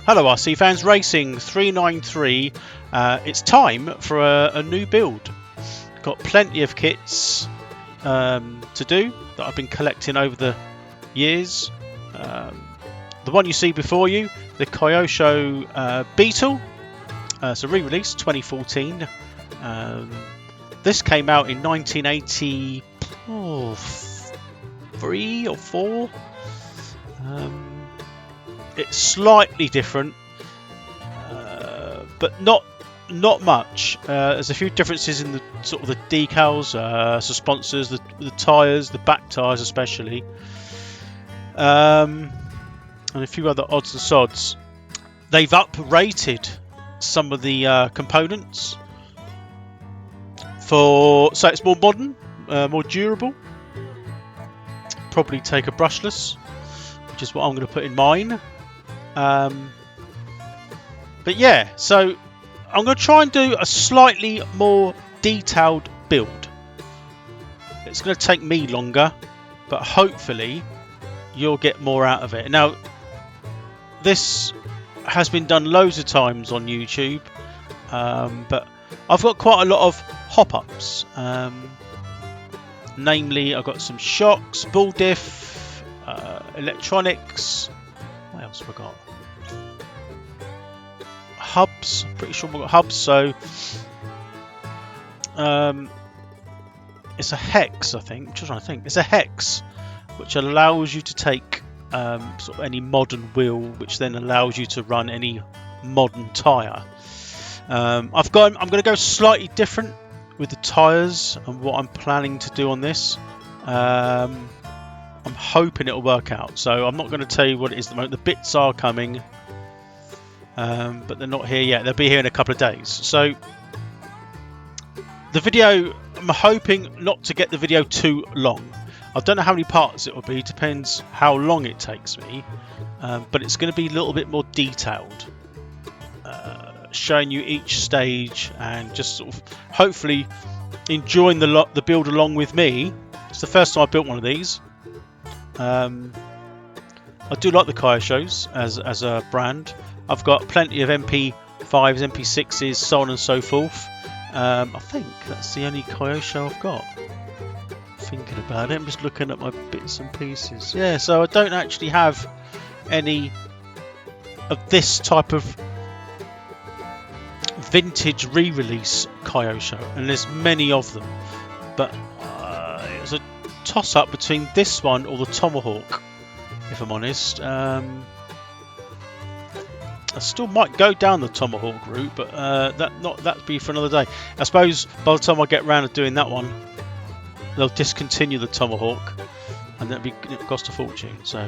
Hello RC fans, Racing 393. It's time for a new build. Got plenty of kits to do that I've been collecting over the years. The one you see before you, the Kyosho Beetle. It's a re-release 2014. This came out in 1983 or 4. It's slightly different, but not much. There's a few differences in the sort of the decals, sponsors, the tyres, the back tyres especially, and a few other odds and sods. They've uprated some of the components so it's more modern, more durable. Probably take a brushless, which is what I'm going to put in mine. But yeah, so I'm going to try and do a slightly more detailed build. It's going to take me longer, but hopefully you'll get more out of it. Now, this has been done loads of times on YouTube, but I've got quite a lot of hop-ups. Namely, I've got some shocks, bull diff, electronics. What else have I got? Hubs. Pretty sure we've got hubs. So it's a hex, I think. I'm just trying to think. It's a hex, which allows you to take sort of any modern wheel, which then allows you to run any modern tyre. I'm going to go slightly different with the tyres and what I'm planning to do on this. I'm hoping it'll work out, so I'm not going to tell you what it is at the moment. The bits are coming, but they're not here yet. They'll be here in a couple of days. So the video, I'm hoping not to get the video too long. I don't know how many parts it will be, depends how long it takes me, but it's going to be a little bit more detailed, showing you each stage and just sort of hopefully enjoying the build along with me. It's the first time I built one of these. I do like the Kyoshos as a brand. I've got plenty of MP5s, MP6s, so on and so forth. I think that's the only Kyosho I've got. Thinking about it, I'm just looking at my bits and pieces. Yeah, so I don't actually have any of this type of vintage re-release Kyosho, and there's many of them. But it was a toss-up between this one or the Tomahawk, if I'm honest. I still might go down the Tomahawk route, but that'd be for another day. I suppose by the time I get around to doing that one, they'll discontinue the Tomahawk, and it'll cost a fortune. So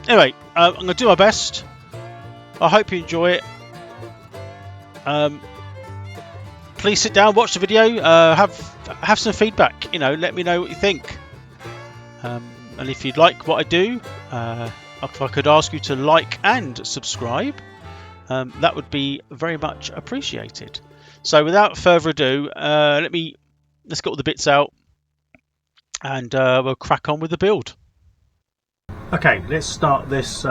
anyway, I'm going to do my best. I hope you enjoy it. Please sit down, watch the video, have some feedback. Let me know what you think. And if you'd like what I do, if I could ask you to like and subscribe, that would be very much appreciated. So without further ado, let's get all the bits out, and we'll crack on with the build. Okay, let's start this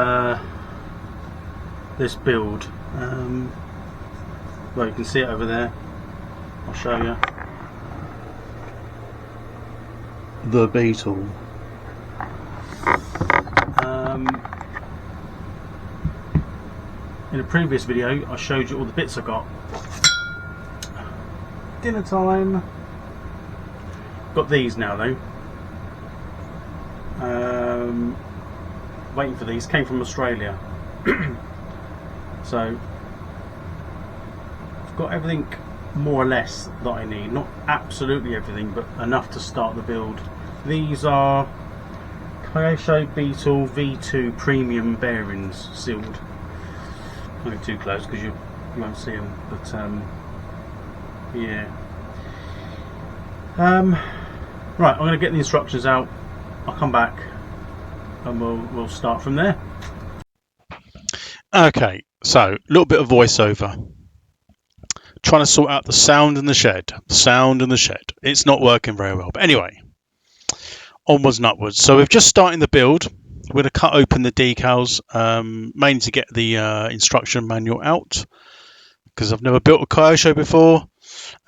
build. Well, you can see it over there. I'll show you. The Beetle. In a previous video, I showed you all the bits I got. Dinner time. Got these now though. Waiting for these. Came from Australia. So I've got everything more or less that I need. Not absolutely everything, but enough to start the build. These are Kyosho Beetle V2 premium bearings, sealed. Don't get too close because you won't see them, but yeah. Right, I'm going to get the instructions out. I'll come back and we'll start from there. Okay, so a little bit of voiceover. Trying to sort out the sound in the shed. It's not working very well, but anyway, onwards and upwards. So we've just started the build. We're going to cut open the decals, mainly to get the instruction manual out, because I've never built a Kyosho before,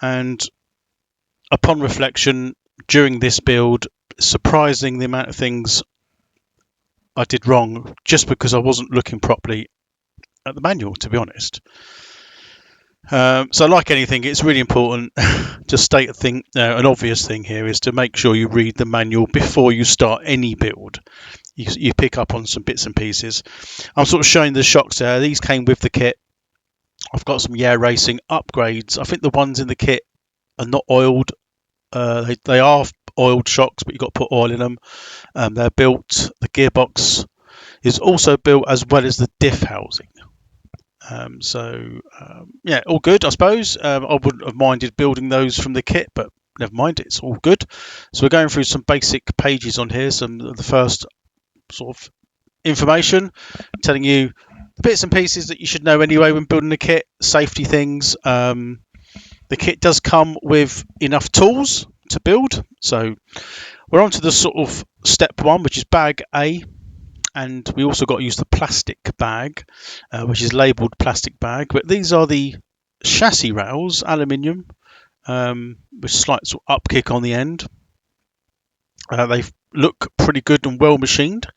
and upon reflection during this build, surprising the amount of things I did wrong just because I wasn't looking properly at the manual, to be honest. So like anything, it's really important to state an obvious thing here is to make sure you read the manual before you start any build. You pick up on some bits and pieces. I'm sort of showing the shocks there. These came with the kit. I've got some Racing upgrades. I think the ones in the kit are not oiled. They are oiled shocks, but you've got to put oil in them. They're built. The gearbox is also built as well as the diff housing. Yeah, all good, I suppose. I wouldn't have minded building those from the kit, but never mind, it's all good. So we're going through some basic pages on here, some of the first sort of information, telling you the bits and pieces that you should know anyway when building a kit, safety things. The kit does come with enough tools to build. So we're on to the sort of step one, which is bag A. And we also got to use the plastic bag, which is labelled plastic bag. But these are the chassis rails, aluminium, with slight sort of upkick on the end. They look pretty good and well machined.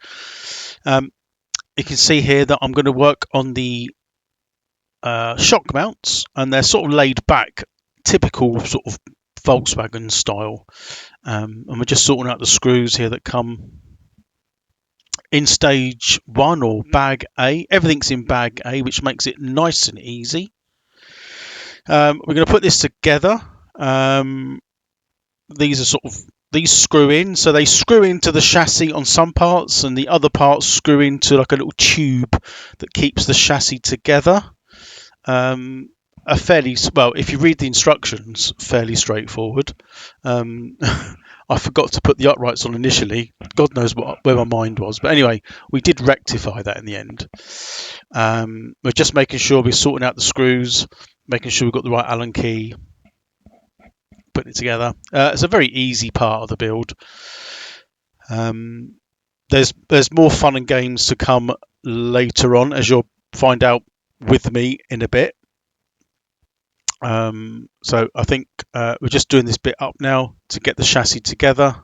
You can see here that I'm going to work on the shock mounts, and they're sort of laid back, typical sort of Volkswagen style. And we're just sorting out the screws here that come in stage 1 or bag A. Everything's in bag A, which makes it nice and easy. We're going to put this together. These screw in, so they screw into the chassis on some parts, and the other parts screw into like a little tube that keeps the chassis together. If you read the instructions, fairly straightforward. I forgot to put the uprights on initially. God knows where my mind was. But anyway, we did rectify that in the end. We're just making sure we're sorting out the screws, making sure we've got the right Allen key, putting it together. It's a very easy part of the build. There's more fun and games to come later on, as you'll find out with me in a bit. So I think we're just doing this bit up now to get the chassis together.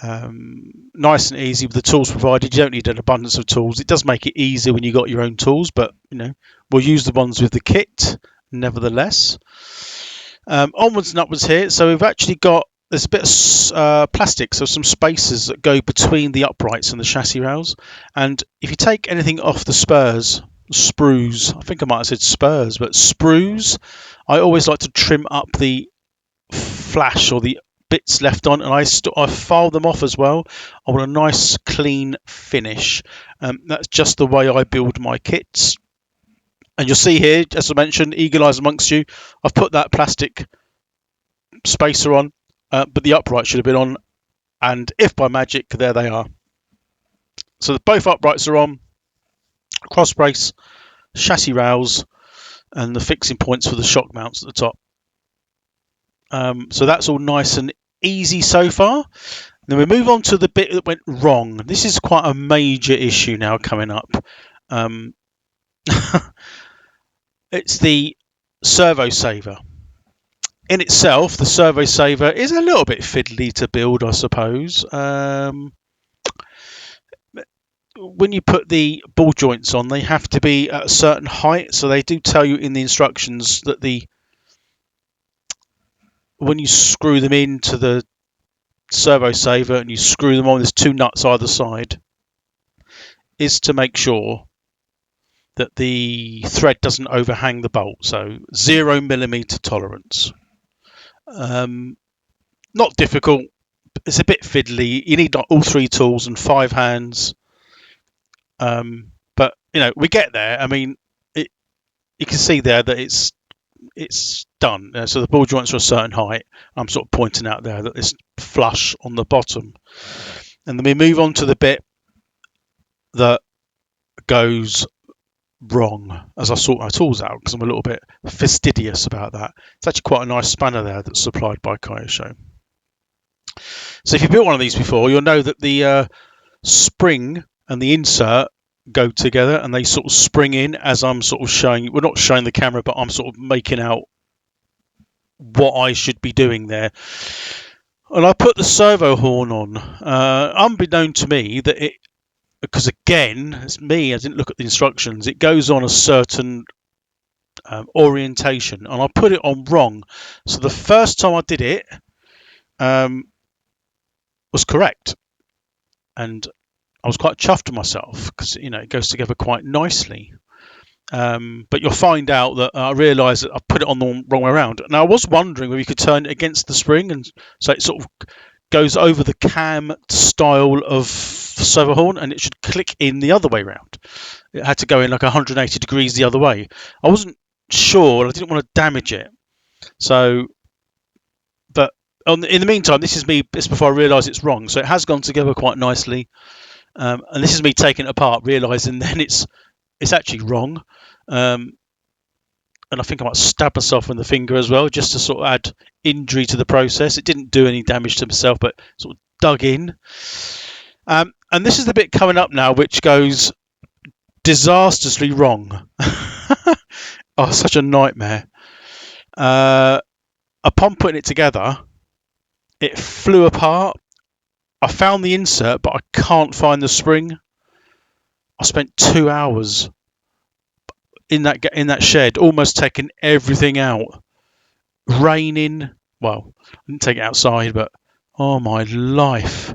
Nice and easy with the tools provided. You don't need an abundance of tools. It does make it easier when you've got your own tools, but we'll use the ones with the kit nevertheless. Onwards and upwards here. So we've actually got, there's a bit of plastic, so some spacers that go between the uprights and the chassis rails. And if you take anything off the sprues, I think I might have said spurs, but sprues, I always like to trim up the flash or the bits left on, and I file them off as well. I want a nice clean finish. That's just the way I build my kits. And you'll see here, as I mentioned, eagle eyes amongst you, I've put that plastic spacer on, but the upright should have been on, and if by magic, there they are. So both uprights are on, cross brace, chassis rails, and the fixing points for the shock mounts at the top. So that's all nice and easy so far. Then we move on to the bit that went wrong. This is quite a major issue now coming up. It's the servo saver. In itself, the servo saver is a little bit fiddly to build, I suppose. When you put the ball joints on, they have to be at a certain height. So they do tell you in the instructions that when you screw them into the servo saver and you screw them on, there's 2 nuts either side, is to make sure that the thread doesn't overhang the bolt. So 0mm tolerance. Not difficult. It's a bit fiddly. You need all 3 tools and 5 hands. But we get there. I mean, you can see there that it's done. So the ball joints are a certain height. I'm sort of pointing out there that it's flush on the bottom. And then we move on to the bit that goes wrong as I sort my tools out, because I'm a little bit fastidious about that. It's actually quite a nice spanner there that's supplied by Kyosho. So if you built one of these before, you'll know that the spring and the insert go together, and they sort of spring in as I'm sort of showing. We're not showing the camera, but I'm sort of making out what I should be doing there. And I put the servo horn on, unbeknown to me that it, because again, it's me, I didn't look at the instructions. It goes on a certain orientation, and I put it on wrong. So the first time I did it was correct, and I was quite chuffed with myself because it goes together quite nicely. But you'll find out that I realised that I put it on the wrong way around. Now I was wondering whether you could turn it against the spring, and so it sort of goes over the cam style of servo horn, and it should click in the other way around. It had to go in like 180 degrees the other way. I wasn't sure, and I didn't want to damage it. So, but in the meantime, this is me. It's before I realise it's wrong. So it has gone together quite nicely. And this is me taking it apart, realising then it's actually wrong. And I think I might stab myself in the finger as well, just to sort of add injury to the process. It didn't do any damage to myself, but sort of dug in. And this is the bit coming up now, which goes disastrously wrong. Oh, such a nightmare. Upon putting it together, it flew apart. I found the insert, but I can't find the spring. I spent 2 hours in that shed, almost taking everything out. Raining. Well, I didn't take it outside, but oh my life.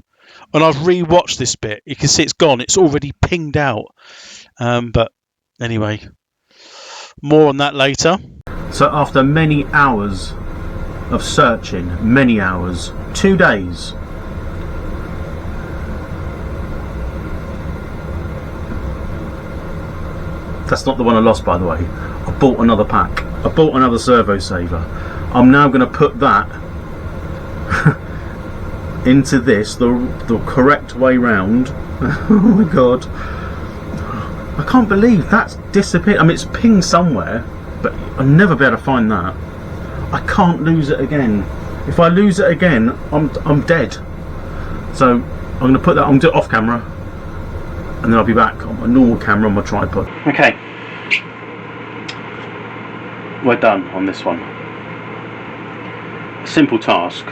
And I've re-watched this bit. You can see it's gone. It's already pinged out. But anyway, more on that later. So after many hours of searching, many hours, 2 days, that's not the one I lost, by the way. I bought another pack. I bought another servo saver. I'm now going to put that into this the correct way round. Oh my god, I can't believe that's disappeared. I mean, it's pinged somewhere, but I'll never be able to find that. I can't lose it again. If I lose it again, I'm dead. So I'm going to put that. I'm going to do it off camera, and then I'll be back on my normal camera on my tripod. Okay, we're done on this one. A simple task,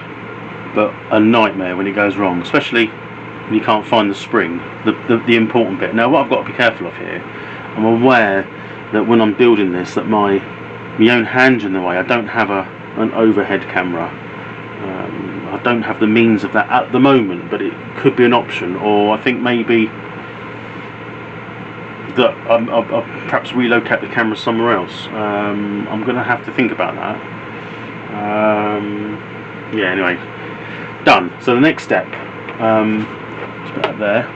but a nightmare when it goes wrong, especially when you can't find the spring, the important bit. Now what I've got to be careful of here, I'm aware that when I'm building this, that my own hand's in the way. I don't have an overhead camera. I don't have the means of that at the moment, but it could be an option. Or I think maybe that I'll perhaps relocate the camera somewhere else. I'm going to have to think about that. Yeah, anyway, done. So the next step, let's put that there.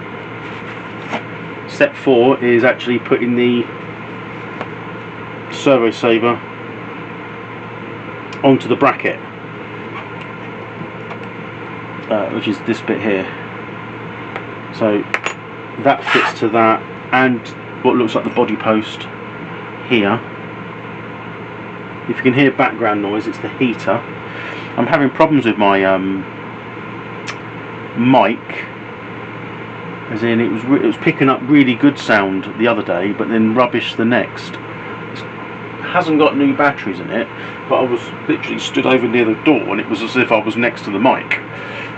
Step 4 is actually putting the servo saver onto the bracket, which is this bit here. So that fits to that, and what looks like the body post here. If you can hear background noise, it's the heater. I'm having problems with my mic, as in it was picking up really good sound the other day, but then rubbish the next. It hasn't got new batteries in it, but I was literally stood over near the door, and it was as if I was next to the mic.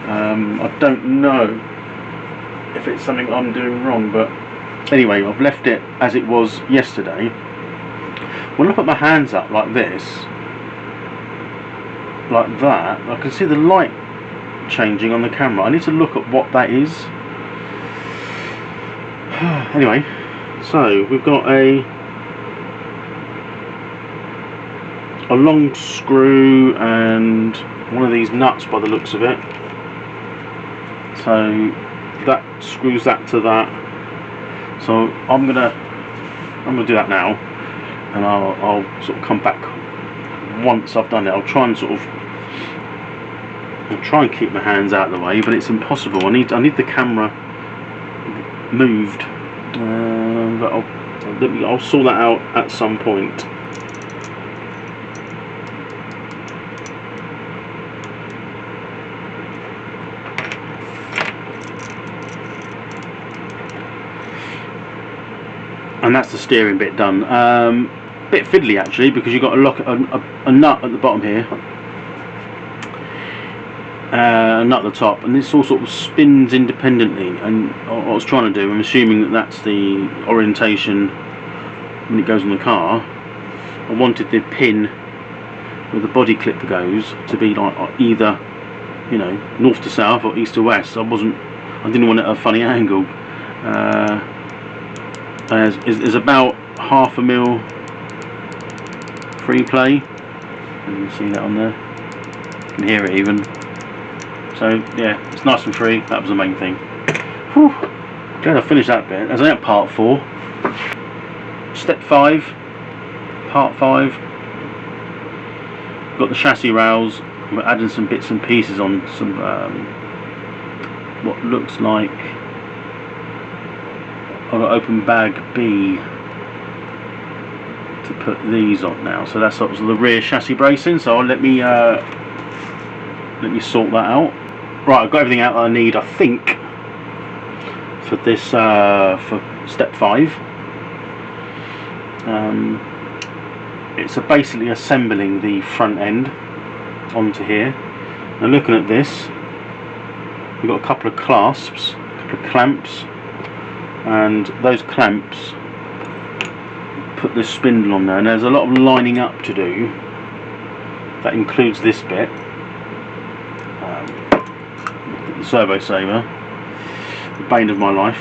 I don't know if it's something I'm doing wrong, but anyway, I've left it as it was yesterday. When I put my hands up like this, like that, I can see the light changing on the camera. I need to look at what that is. Anyway, so we've got a long screw and one of these nuts by the looks of it. So that screws that to that. So I'm gonna do that now, and I'll sort of come back once I've done it. I'll try and keep my hands out of the way, but it's impossible. I need the camera moved, but I'll sort that out at some point. and that's the steering bit done. Bit fiddly actually, because you've got to lock a nut at the bottom here, a nut at the top, and this all sort of spins independently. And what I was trying to do, I'm assuming that that's the orientation when it goes on the car. I wanted the pin where the body clip goes to be like either, you know, north to south or east to west. I didn't want it at a funny angle. Is about 1/2 mil free play. You can see that on there. You can hear it even. So yeah, it's nice and free. That was the main thing. Whew. Glad I finished that bit. As I at part 4. Step 5. Part 5. Got the chassis rails. We're adding some bits and pieces on some what looks like I've got open bag B to put these on now. So that's sort of the rear chassis bracing. So let me sort that out. Right, I've got everything out that I need, I think, for this for step 5. It's basically assembling the front end onto here. Now looking at this, we've got a couple of clasps, a couple of clamps, and those clamps put this spindle on there, and there's a lot of lining up to do. That includes this bit, the servo saver, the bane of my life.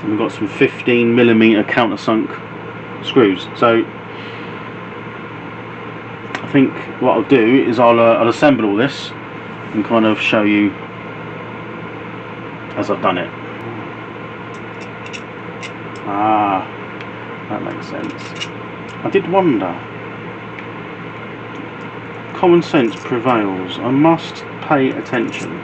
We've got some 15mm countersunk screws. So I think what I'll do is I'll assemble all this and kind of show you as I've done it. Ah, that makes sense. I did wonder. Common sense prevails. I must pay attention.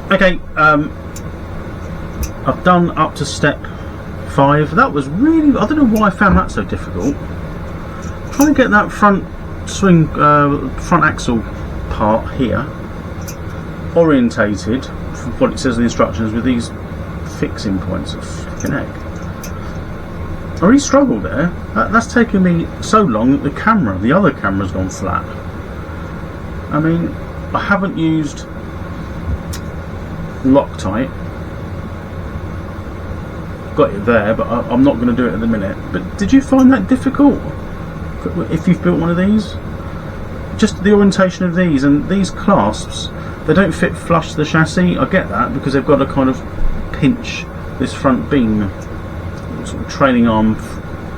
Okay, I've done up to step 5. That was really, I don't know why I found that so difficult. Trying to get that front swing, front axle part here orientated from what it says in the instructions with these fixing points of flipping heck. I really struggled there. That's taken me so long that the other camera's gone flat. I mean, I haven't used Loctite. Got it there, but I'm not going to do it at the minute. But did you find that difficult if you've built one of these? Just the orientation of these, and these clasps, they don't fit flush to the chassis. I get that because they've got to kind of pinch this front beam, sort of trailing arm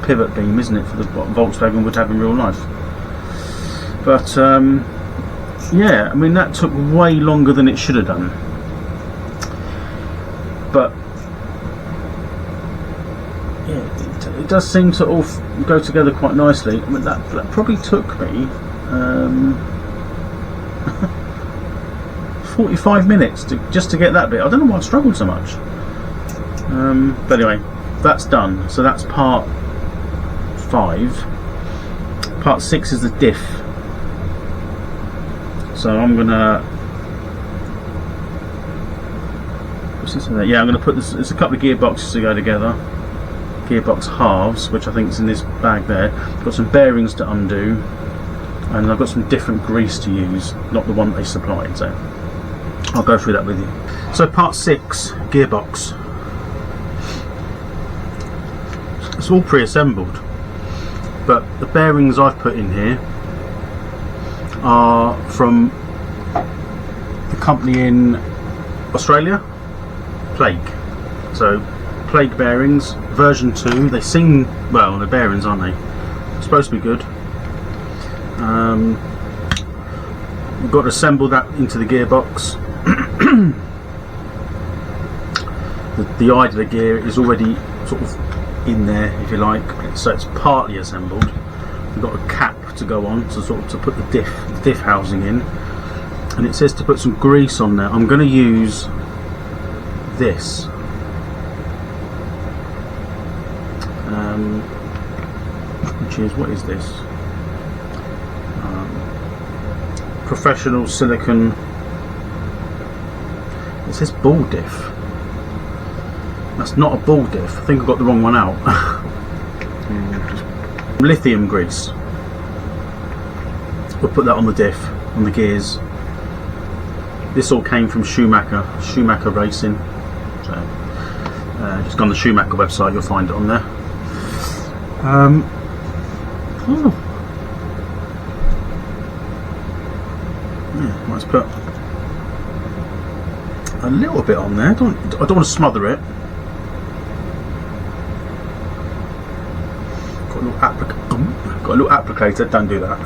pivot beam, isn't it, for the what Volkswagen would have in real life. But yeah, I mean, that took way longer than it should have done. But yeah, it does seem to all go together quite nicely. I mean, that probably took me 45 minutes just to get that bit. I don't know why I struggled so much. But anyway, that's done. So that's part 5. Part 6 is the diff. So I'm gonna. Yeah, I'm going to put this. It's a couple of gearboxes to go together. Gearbox halves, which I think is in this bag there. I've got some bearings to undo, and I've got some different grease to use, not the one they supplied. So I'll go through that with you. So part 6, gearbox. It's all pre-assembled, but the bearings I've put in here are from the company in Australia, Plague. So Plague bearings, version 2. They seem, well, the bearings, aren't they? Supposed to be good. We've got to assemble that into the gearbox. the idler gear is already sort of in there, if you like, so it's partly assembled. We've got a cap to go on to sort of to put the diff housing in, and it says to put some grease on there. I'm going to use this. Which is, what is this? Professional silicone. It says ball diff. That's not a ball diff. I think I got the wrong one out. Lithium grease. We'll put that on the diff, on the gears. This all came from Schumacher Racing. So just go on the Schumacher website, you'll find it on there. Yeah, let's put a little bit on there. I don't want to smother it. Got a little applicator. Don't do that.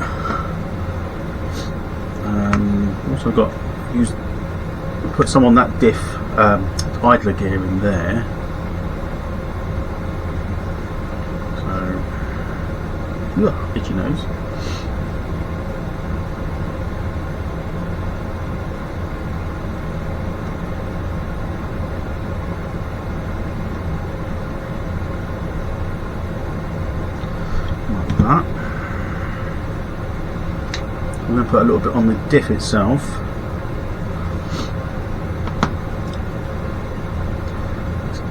Also got put some on that diff idler gear in there. So, itchy nose. That. I'm going to put a little bit on the diff itself.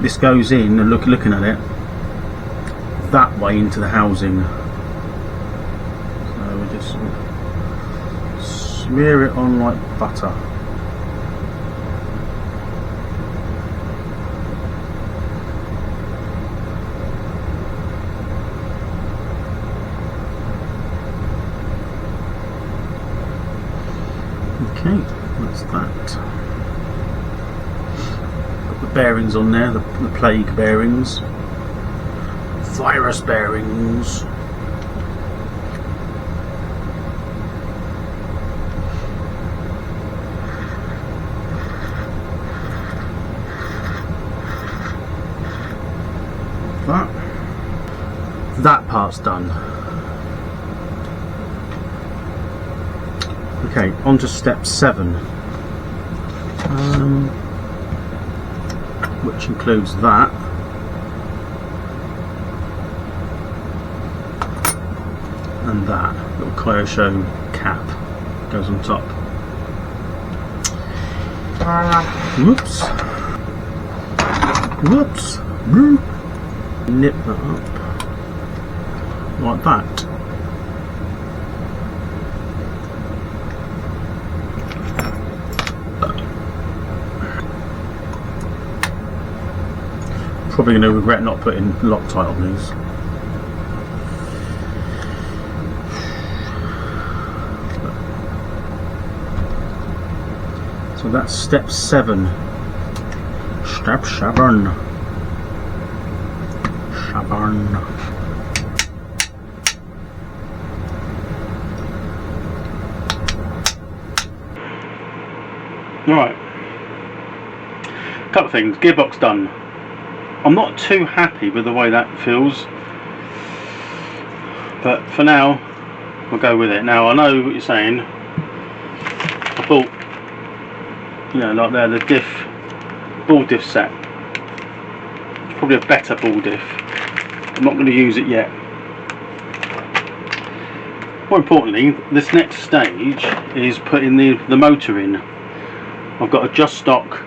This goes in, and looking at it, that way into the housing. So we just smear it on like butter. Okay, that's that. Got the bearings on there, the plague bearings, virus bearings. That part's done. Okay, on to step 7, which includes that. And that little Kyosho cap goes on top. Whoops. Whoops. Nip that up. Like that. Probably going to regret not putting Loctite on these. So that's step 7. Step 7. Right. Couple of things. Gearbox done. I'm not too happy with the way that feels, but for now we'll go with it. Now I know what you're saying. I bought, you know, like there, the diff, ball diff set. It's probably a better ball diff. I'm not going to use it yet. More importantly, this next stage is putting the motor in. I've got a just stock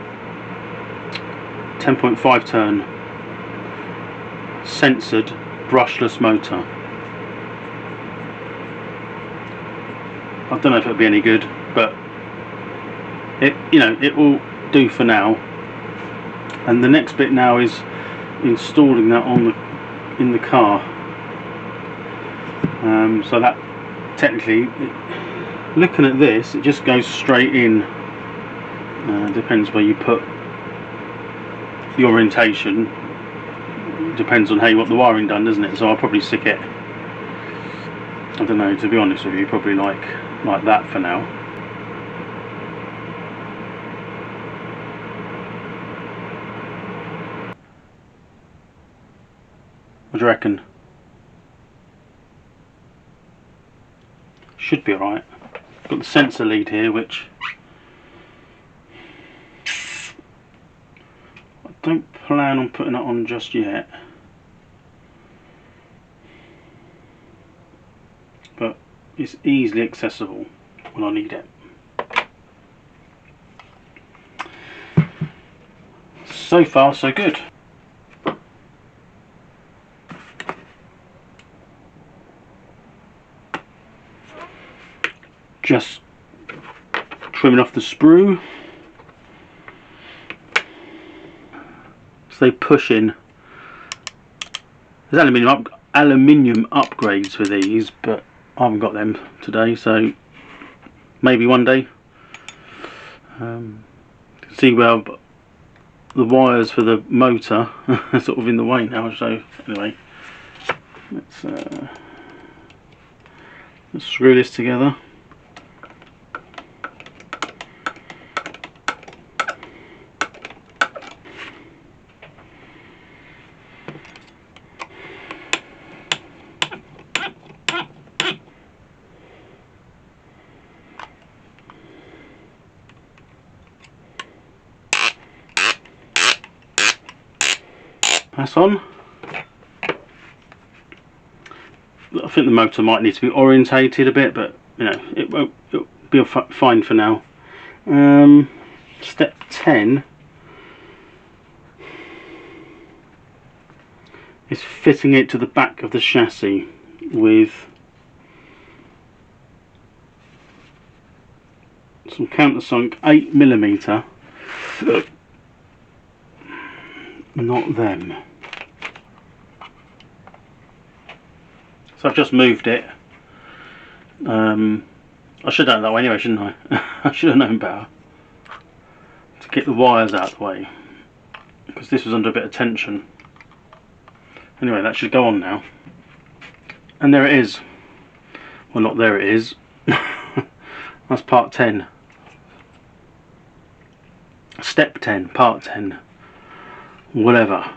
10.5 turn censored brushless motor. I don't know if it'll be any good, but it will do for now. And the next bit now is installing that in the car. So that technically, looking at this, it just goes straight in. Depends where you put the orientation. Depends on how you want the wiring done, doesn't it? So I'll probably stick it, I don't know, to be honest with you, probably like that for now. What do you reckon? Should be alright. Got the sensor lead here, which I don't plan on putting it on just yet, but it's easily accessible when I need it. So far so good. Just trimming off the sprue. So they push in. There's aluminium upgrades for these, but I haven't got them today, so maybe one day. See where the wires for the motor are sort of in the way now, so anyway, let's screw this together. That's on. I think the motor might need to be orientated a bit, but it'll be fine for now. Step 10 is fitting it to the back of the chassis with some countersunk 8mm. Not them. So I've just moved it. I should have done it that way anyway, shouldn't I? I should have known better. To get the wires out of the way, because this was under a bit of tension. Anyway, that should go on now. And there it is. Well, not there it is. That's part 10. Step 10, part 10. Whatever.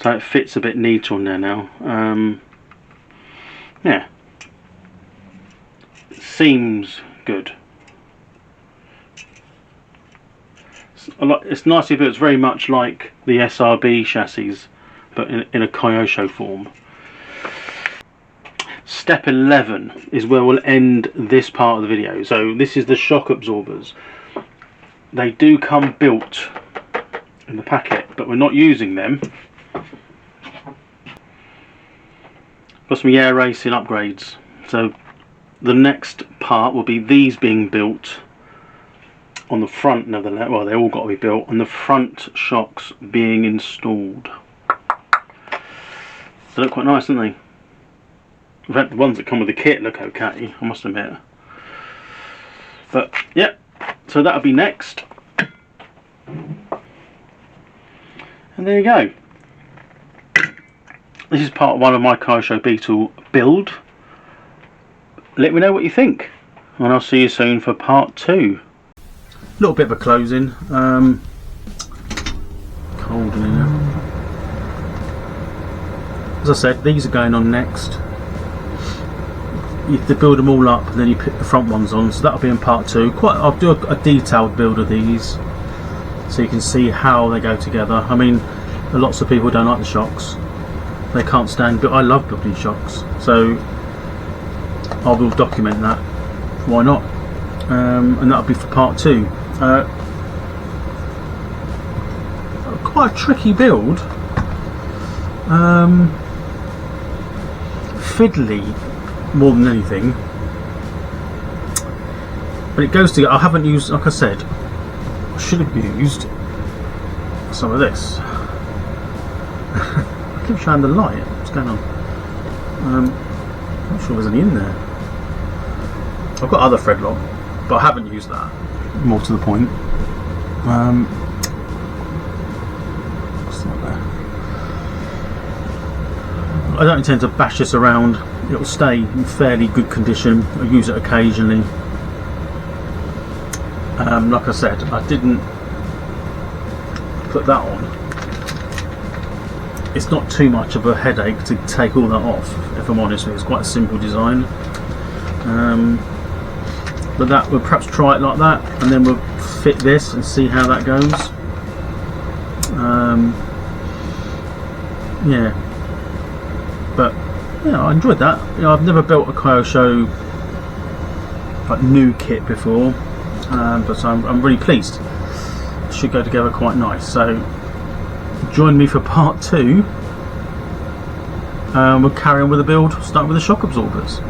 So it fits a bit neater on there now. Yeah. It seems good. It's nicely built. It's very much like the SRB chassis, but in a Kyosho form. Step 11 is where we'll end this part of the video. So this is the shock absorbers. They do come built in the packet, but we're not using them. Got some air racing upgrades. So the next part will be these being built on the front, nevertheless. Well, they all got to be built, and the front shocks being installed. They look quite nice, don't they? In fact, the ones that come with the kit look okay, I must admit. But yeah, so that'll be next. And there you go. This is part 1 of my Kyosho Beetle build. Let me know what you think, and I'll see you soon for part 2. A little bit of a closing. Cold in here. As I said, these are going on next. You have to build them all up, and then you put the front ones on. So that'll be in part 2. I'll do a detailed build of these, so you can see how they go together. I mean, lots of people don't like the shocks. They can't stand, but I love building shocks. So I will document that. Why not? And that'll be for part 2. Quite a tricky build. Fiddly more than anything. but it goes together. I haven't used, like I said, I should have used some of this. I keep showing the light. What's going on? I'm not sure there's any in there. I've got other thread lock, but I haven't used that. More to the point. What's that there? I don't intend to bash this around. It'll stay in fairly good condition. I use it occasionally. Like I said, I didn't put that on. It's not too much of a headache to take all that off, if I'm honest with you. It's quite a simple design. But that, we'll perhaps try it like that, and then we'll fit this and see how that goes. Yeah, but yeah, I enjoyed that. You know, I've never built a Kyosho like new kit before, but I'm really pleased. It should go together quite nice. So join me for part 2. We'll carry on with the build, starting with the shock absorbers.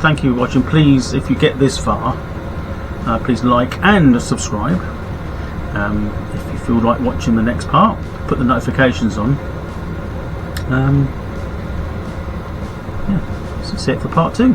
Thank you for watching. Please, if you get this far, please like and subscribe. If you feel like watching the next part, put the notifications on. Yeah, so that's it for part 2.